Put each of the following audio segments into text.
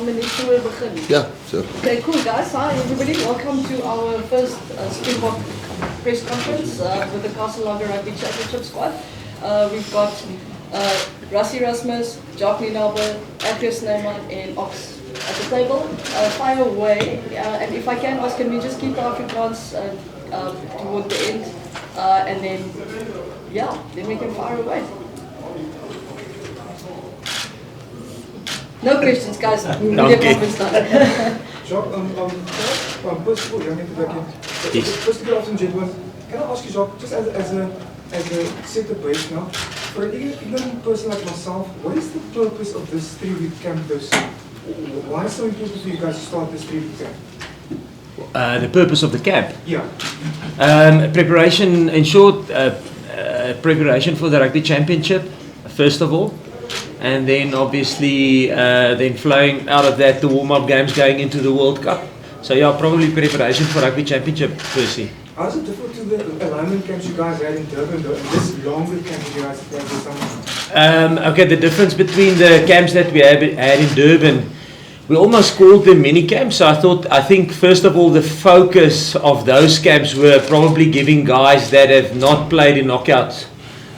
sommer net so begin. Yeah, sure. Okay, cool guys. Hi everybody. Welcome to our first Springbok press conference with the Castle Lager Rugby Championship squad. We've got Rassie Rasmus, Jock Nienaber, Adrius Neyman and Ox at the table. Fire away. And if I can ask, can we just keep the Afrikaans toward the end? And then, yeah, then we can fire away. No questions, guys. We'll get conference done. Jacques, first of all, Yes. First good afternoon, gentlemen. Can I ask you, Jacques, just as a set the base now, for an ignorant person like myself, what is the purpose of this 3-week camp this year? Why is it so important for you guys to start this 3-week camp? The purpose of the camp? Yeah. Preparation, in short, preparation for the Rugby Championship, first of all. And then obviously, then flowing out of that, the warm-up games going into the World Cup. So yeah, probably preparation for Rugby Championship, firstly. How is it different to the alignment camps you guys had in Durban, and this longer camp you guys had this summer? Okay, the difference between the camps that we had in Durban, we almost called them mini camps. So I think first of all the focus of those camps were probably giving guys that have not played in knockout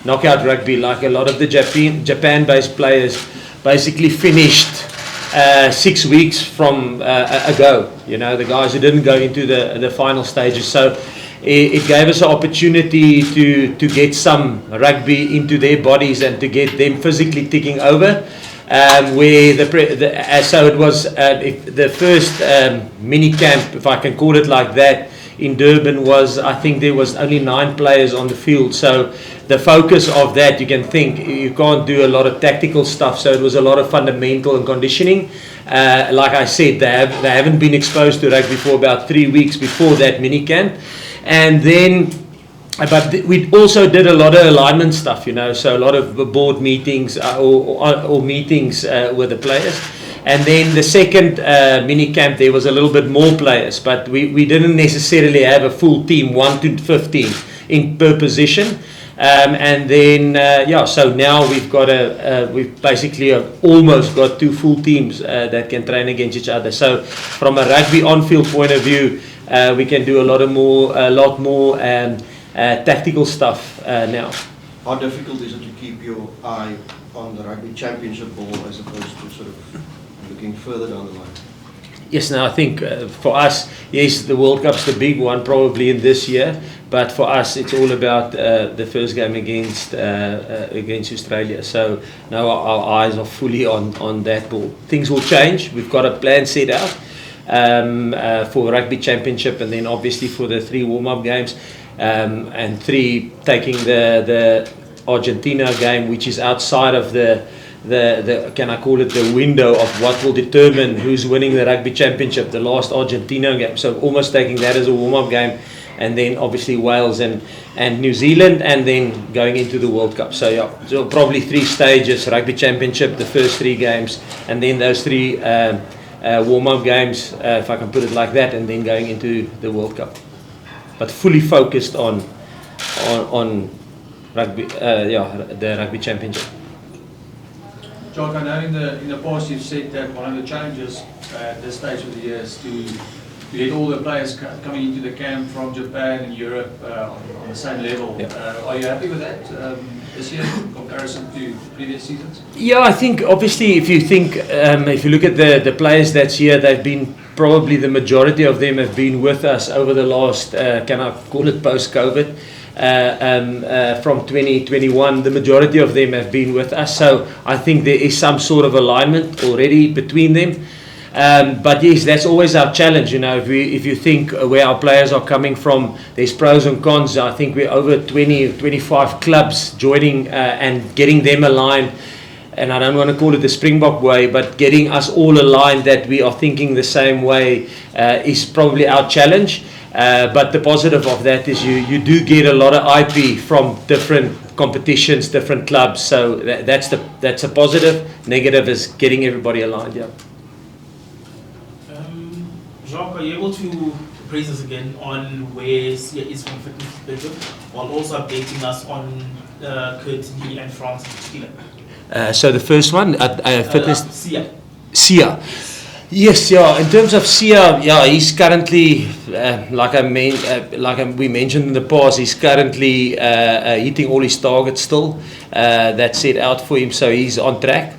rugby, like a lot of the Japan-based players basically finished 6 weeks from ago. You know, the guys who didn't go into the final stages. So it gave us an opportunity to get some rugby into their bodies and to get them physically ticking over. So it was the first mini camp, if I can call it like that, in Durban was, I think there was only 9 players on the field. So the focus of that, you can think, you can't do a lot of tactical stuff. So it was a lot of fundamental and conditioning. Like I said, they haven't been exposed to rugby for about 3 weeks before that mini camp. And then, but we also did a lot of alignment stuff, you know, so a lot of board meetings or meetings with the players. And then the second mini camp, there was a little bit more players, but we didn't necessarily have a full team, 1 to 15 in per position. And then, yeah, so now we've got we've basically almost got 2 full teams that can train against each other. So from a rugby on-field point of view, we can do a lot more tactical stuff now. How difficult is it to keep your eye on the Rugby Championship ball as opposed to sort of looking further down the line? Yes, now I think for us, yes, the World Cup's the big one probably in this year, but for us it's all about the first game against Australia. So now our eyes are fully on that ball. Things will change. We've got a plan set out for Rugby Championship, and then obviously for the 3 warm-up games, and 3 taking the Argentina game, which is outside of the can I call it the window of what will determine who's winning the Rugby Championship, the last Argentina game. So almost taking that as a warm-up game, and then obviously Wales and New Zealand, and then going into the World Cup. So yeah, so probably 3 stages: Rugby Championship, the first 3 games, and then those 3 warm-up games, if I can put it like that, and then going into the World Cup. But fully focused on rugby, the Rugby Championship. Jock, I know in the past you've said that one of the challenges at this stage of the year is to get all the players coming into the camp from Japan and Europe on the same level. Yeah. Are you happy with that this year in comparison to previous seasons? Yeah, I think obviously if you look at the players that's here, they've been probably the majority of them have been with us over the last, can I call it post-COVID? From 2021, the majority of them have been with us, so I think there is some sort of alignment already between them. But yes, that's always our challenge. You know, if you think where our players are coming from, there's pros and cons. I think we're over 25 clubs joining and getting them aligned. And I don't want to call it the Springbok way, but getting us all aligned that we are thinking the same way is probably our challenge. But the positive of that is you do get a lot of IP from different competitions, different clubs. So that's a positive. Negative is getting everybody aligned. Yeah. Jacques, are you able to praise us again on where Sia is from fitness perspective, while also updating us on Courtney and France in particular? So the first one, fitness. Sia. Sia. Yes, yeah. In terms of Sia, yeah, he's currently, we mentioned in the past, he's currently hitting all his targets still. That's set out for him, so he's on track.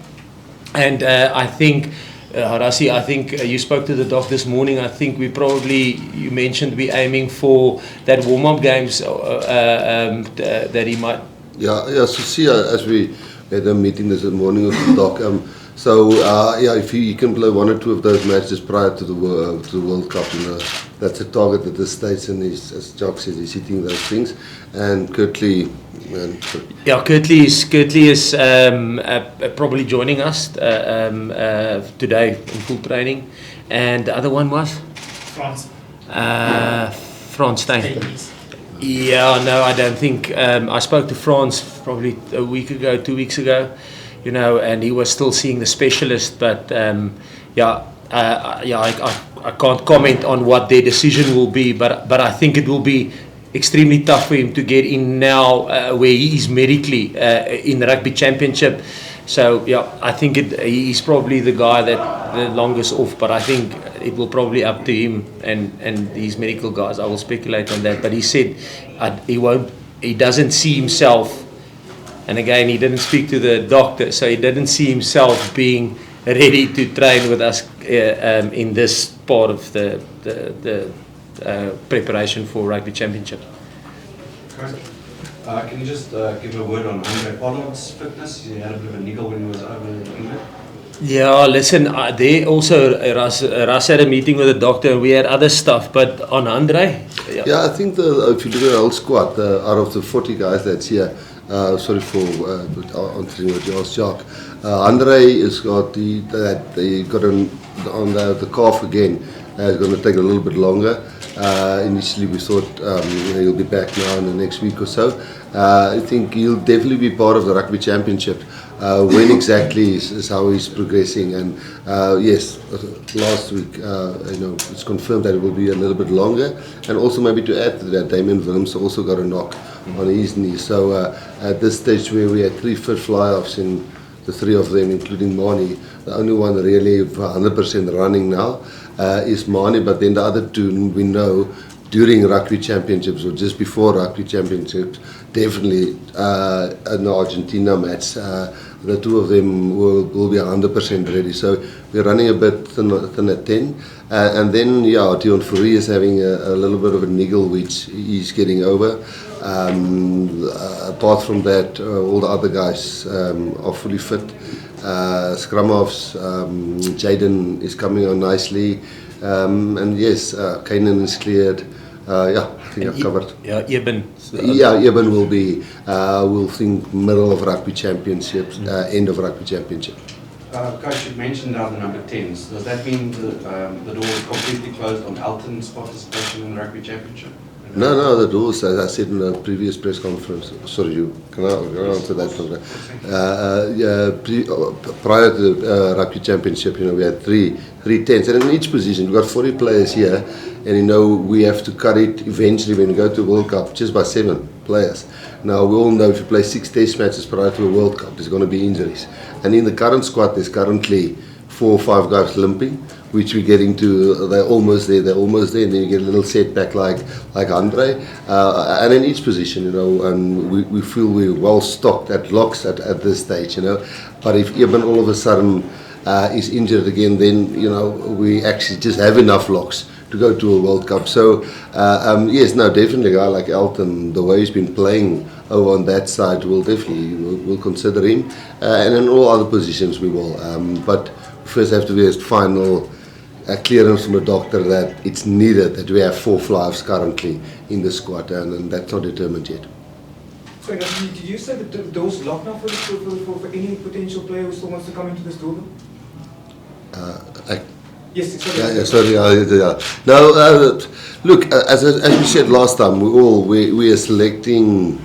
And I think, Rassi, I think you spoke to the doc this morning. I think you mentioned we're aiming for that warm-up games that he might. Yeah. So Sia, as we had a meeting this morning with the doc. If he can play one or two of those matches prior to the World Cup, that's a target at this stage, and as Jock says, he's hitting those things. And Kirtley. Kirtley is probably joining us today in full training, and the other one was France Stein. Yeah, no, I don't think. I spoke to France probably a week ago, 2 weeks ago. And he was still seeing the specialist, but I can't comment on what their decision will be, but I think it will be extremely tough for him to get in now where he is medically in the Rugby Championship. So I think he's probably the guy that the longest off, but I think it will probably up to him and these medical guys. I will speculate on that, but he said he doesn't see himself. And again, he didn't speak to the doctor, so he didn't see himself being ready to train with us in this part of the preparation for Rugby Championship. Can you just give a word on Andre Pollard's fitness? He had a bit of a niggle when he was over in England. Yeah, listen, they also, Ras had a meeting with the doctor, and we had other stuff, but on Andre? Yeah, I think if you look at the whole squad, out of the 40 guys that's here, sorry for answering what you asked, Jacques. Andre has got he got on the calf again. It's going to take a little bit longer. Initially, we thought he'll be back now in the next week or so. I think he'll definitely be part of the Rugby Championship. When exactly is how he's progressing, and yes, last week it's confirmed that it will be a little bit longer, and also maybe to add to that, Damien Willems also got a knock on his knee. So at this stage where we had 3 fit fly-offs in the 3 of them, including Mani, the only one really 100% running now is Mani, but then the other 2 we know during Rugby Championships or just before Rugby Championships, definitely in the Argentina match, the 2 of them will be 100% ready. So we're running a bit thin at 10. And then, Dion Fourie is having a little bit of a niggle, which he's getting over. Apart from that, all the other guys are fully fit. Scrumovs, Jaden is coming on nicely. And yes, Kanan is cleared. I think I've covered. Eben. Eben will be, we'll think, middle of Rugby Championships, end of Rugby Championship. Coach, you mentioned now the number 10s. Does that mean the door is completely closed on Elton's participation in the Rugby Championship? No, the doors, as I said in the previous press conference, sorry, can I answer that? Prior to the Rugby Championship, we had three tents, and in each position, we've got 40 players here, and we have to cut it eventually when we go to the World Cup just by 7 players. Now, we all know if you play 6 test matches prior to a World Cup, there's going to be injuries. And in the current squad, there's currently 4 or 5 guys limping, which we're getting to, they're almost there, and then you get a little setback like Andre. And in each position, and we feel we're well stocked at locks at this stage, But if Eben all of a sudden is injured again, then, we actually just have enough locks to go to a World Cup. So, yes, no, definitely a guy like Elton, the way he's been playing over on that side, we'll consider him. And in all other positions we will. But first have to be a final clearance from the doctor that it's needed, that we have 4 fly-offs currently in the squad, and that's not determined yet. So, did you say that the door's locked now for any potential player who still wants to come into this door? Yes, sorry. No, look, as we said last time, we are selecting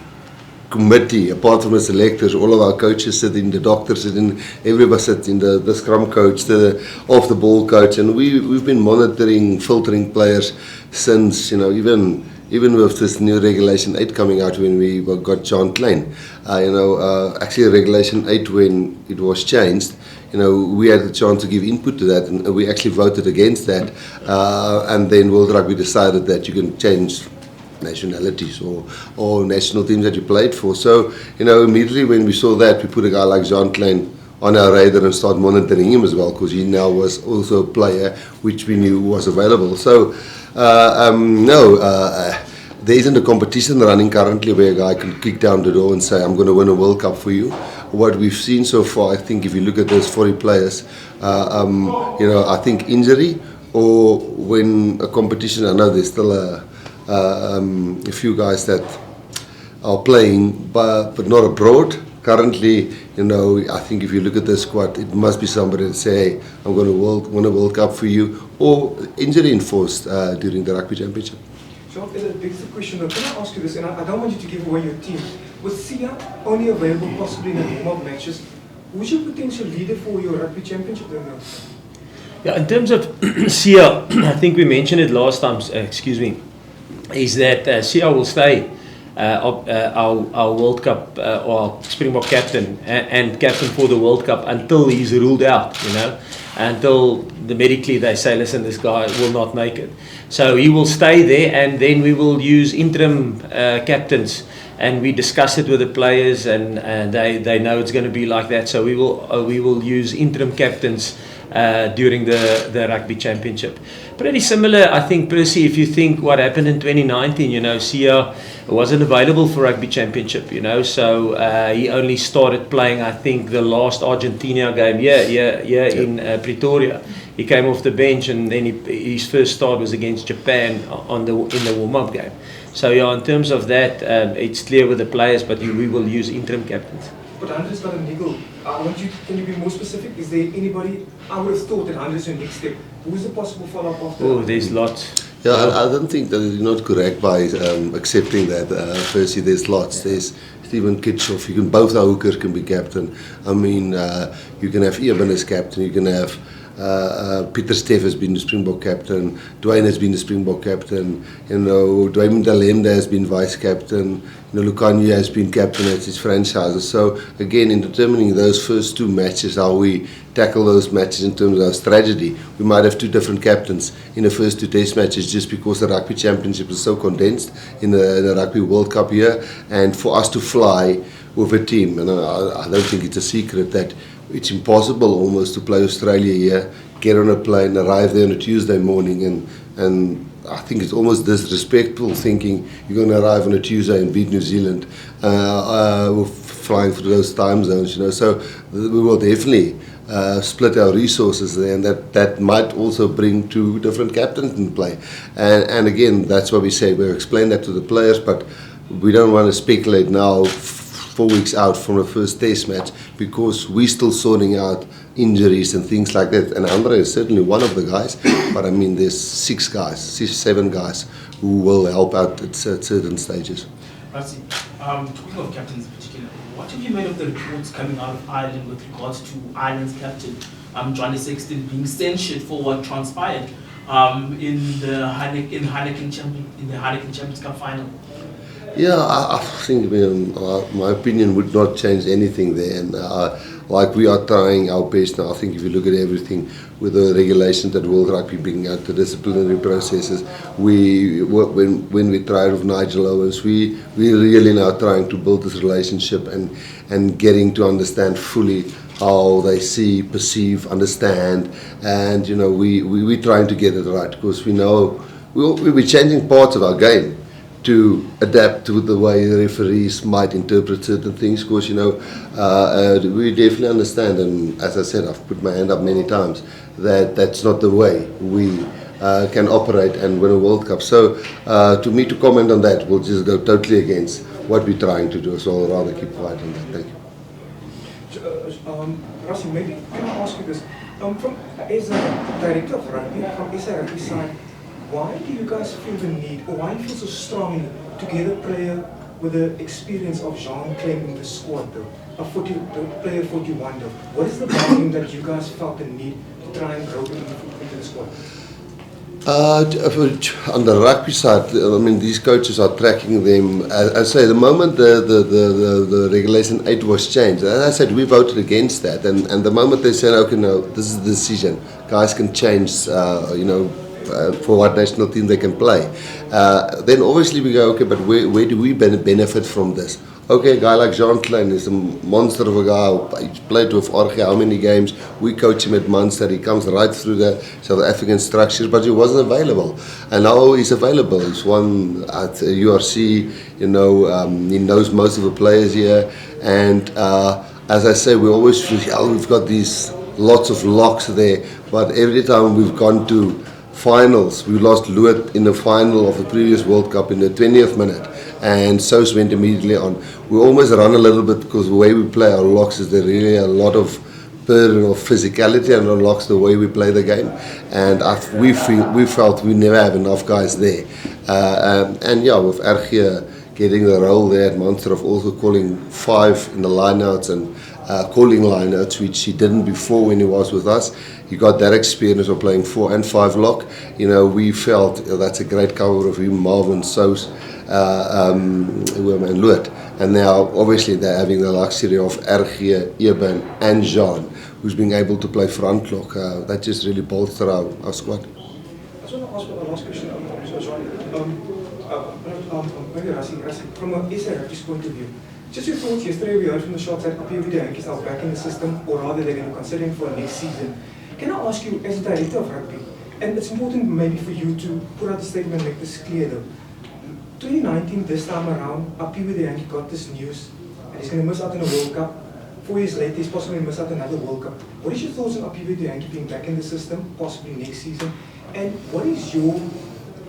committee, apart from the selectors, all of our coaches sit in, the doctors sit in, everybody sits in, the scrum coach, the off-the-ball coach, and we've been monitoring, filtering players since, even with this new Regulation 8 coming out when we got John Klein. Actually Regulation 8, when it was changed, we had the chance to give input to that, and we actually voted against that. And then World Rugby decided that you can change nationalities or national teams that you played for. So, immediately when we saw that, we put a guy like Jean Klein on our radar and started monitoring him as well, because he now was also a player which we knew was available. So, there isn't a competition running currently where a guy can kick down the door and say, I'm going to win a World Cup for you. What we've seen so far, I think if you look at those 40 players, I think injury or when a competition, I know there's still a few guys that are playing, but not abroad. Currently, I think if you look at the squad, it must be somebody that say, hey, I'm going to win a World Cup for you, or injury enforced during the Rugby Championship. Sean, it begs the question, can I ask you this, and I don't want you to give away your team. With Sia only available possibly in the warm-up matches, who's your potential leader for your Rugby Championship then? Yeah, in terms of Sia, I think we mentioned it last time, is that Sia will stay our World Cup or our Springbok captain and captain for the World Cup until he's ruled out, until medically they say, listen, this guy will not make it. So he will stay there, and then we will use interim captains, and we discuss it with the players, and they know it's going to be like that. So we will use interim captains during the Rugby Championship. Pretty similar, I think, Percy, if you think what happened in 2019, Sia wasn't available for Rugby Championship, so he only started playing, I think, the last Argentina game in Pretoria. He came off the bench, and then his first start was against Japan in the warm-up game. So in terms of that, it's clear with the players, but we will use interim captains. But Andre's got a niggle. Can you be more specific? Is there anybody, I would have thought that Andre's your next step. Who is the possible follow-up after? Oh, there's lots. Yeah, I don't think that you're not correct by accepting that. Firstly, there's lots. There's Stephen Kitchoff. Both our hookers can be captain. I mean, you can have Eben as captain. You can have Peter Steff has been the Springbok captain. Dwayne has been the Springbok captain. Dwayne Dalemde has been vice captain. Lukanya has been captain at his franchises. So again, in determining those first two matches, how we tackle those matches in terms of our strategy, we might have two different captains in the first two test matches, just because the Rugby Championship is so condensed in the Rugby World Cup here, and for us to fly with a team. And I don't think it's a secret that it's impossible almost to play Australia here, get on a plane, arrive there on a Tuesday morning, and I think it's almost disrespectful thinking you're going to arrive on a Tuesday and beat New Zealand flying through those time zones, So we will definitely split our resources there, and that might also bring two different captains in play. And again, that's why we say we'll explain that to the players, but we don't want to speculate now 4 weeks out from the first test match, because we're still sorting out injuries and things like that. And Andre is certainly one of the guys, but I mean there's 7 guys who will help out at certain stages. Talking of captains in particular, what have you made of the reports coming out of Ireland with regards to Ireland's captain, Johnny Sexton, being censured for what transpired in the Heineken Champions Cup final? Yeah, I think my opinion would not change anything there, and like we are trying our best now. I think if you look at everything with the regulations that World Rugby bring out, the disciplinary processes, when we tried with Nigel Owens, we really now trying to build this relationship and getting to understand fully how they see, perceive, understand, and we're trying to get it right, because we know we'll be changing parts of our game to adapt to the way the referees might interpret certain things, because we definitely understand, and as I said, I've put my hand up many times, that that's not the way we can operate and win a World Cup. So to me to comment on that will just go totally against what we're trying to do, so I'll rather keep quiet on that. Thank you. Rassie, maybe can I ask you this, as a director of rugby, from SA Rugby side, why do you guys feel the need, or why do you feel so strongly to get a player with the experience of Jean Klein in the squad, though? Player 41, though? What is the value that you guys felt the need to try and rope him into the squad? On the rugby side, I mean, these coaches are tracking them. I say the moment the regulation 8 was changed, as I said, we voted against that. And the moment they said, okay, no, this is the decision, guys can change, for what national team they can play. Then obviously we go, okay, but where do we benefit from this? Okay, a guy like Jean Klein is a monster of a guy. He's played with RG how many games. We coach him at Munster. He comes right through the South African structures, but he wasn't available. And now he's available. He's won at URC, he knows most of the players here. And as I say, we always feel, we've got these lots of locks there, but every time we've gone to finals, we lost Luet in the final of the previous World Cup in the 20th minute, and Sous went immediately on. We almost run a little bit because the way we play our locks is there really a lot of burden of physicality and unlocks the way we play the game, and we felt we never have enough guys there. And yeah, with RG getting the role there at Munster of also calling 5 in the lineouts and calling lineouts, which he didn't before when he was with us. He got that experience of playing 4 and 5 lock. We felt that's a great cover of him, Marvin, Sous, and Luet. And now, obviously, they're having the luxury of RG, Eben, and Jean, who's being able to play front lock. That just really bolstered our squad. I just want to ask one last question. Maybe Rassie, from a SA rugby's point of view, just your thoughts. Yesterday we heard from the shots that PV the Yankees are back in the system, or rather they're going to consider him for next season. Can I ask you, as a director of rugby, and it's important maybe for you to put out a statement and make this clear though. 2019, this time around, PV the Yankee got this news, and he's going to miss out on the World Cup. 4 years later, he's possibly miss out another World Cup. What is your thoughts on PV the Yankee being back in the system, possibly next season? And what is your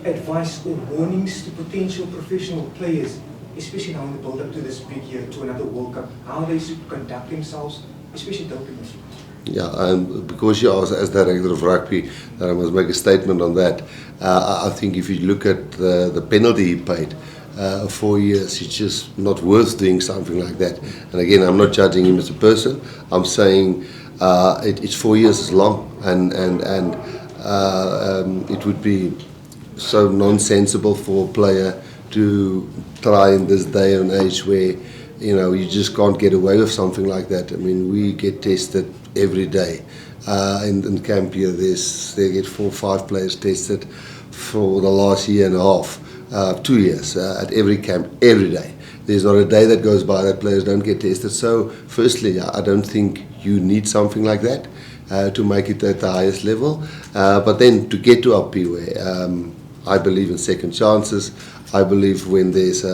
advice or warnings to potential professional players, especially now in the build-up to this big year, to another World Cup, how they should conduct themselves, especially doping issues? Yeah, because you asked as director of rugby, that I must make a statement on that. I think if you look at the penalty he paid, 4 years, it's just not worth doing something like that. And again, I'm not judging him as a person. I'm saying it's 4 years is long, and it would be so nonsensical for a player to try in this day and age where you just can't get away with something like that. I mean, we get tested every day. In camp here, they get 4 or 5 players tested for the last year and a half, 2 years, at every camp, every day. There's not a day that goes by that players don't get tested. So, firstly, I don't think you need something like that to make it at the highest level. But then to get to our PWA, I believe in second chances. I believe when there's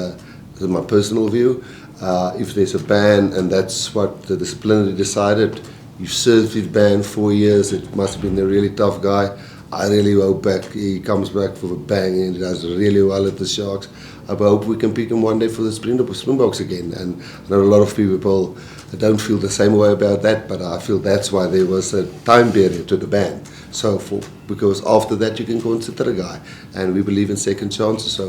my personal view, if there's a ban and that's what the disciplinary decided, you've served his ban 4 years, it must have been a really tough guy. I really hope he comes back for a bang and does really well at the Sharks. I hope we can pick him one day for the Springboks again. And I know a lot of people don't feel the same way about that, but I feel that's why there was a time period to the ban. So because after that you can consider a guy, and we believe in second chances. So